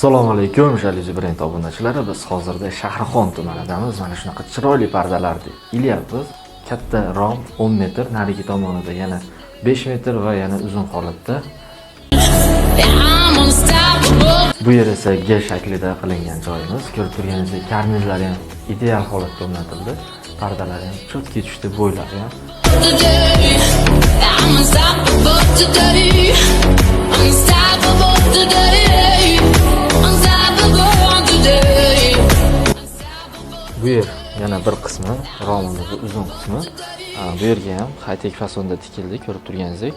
Assalomu alaykum, Shalizi brend obunachilari. Biz hozirda Shahrixon tumanidamiz. Mana shunaqa chiroyli pardalarni ilyapmiz. Katta rom 10 metr, narigi tomonida yana 5 metr va yana uzun holatda. Bu yer esa G shaklida qilingan joyimiz. Ko'rib turganingizdek, karnizlari ham ideal holatda o'rnatildi. Pardalar ham cho'tki tushdi, bo'ylari ham. Bu yer yana bir qismi, romimizning uzun qismi. Bu yerga ham high-tech fasonda tikildi, ko'rib turganingizdek.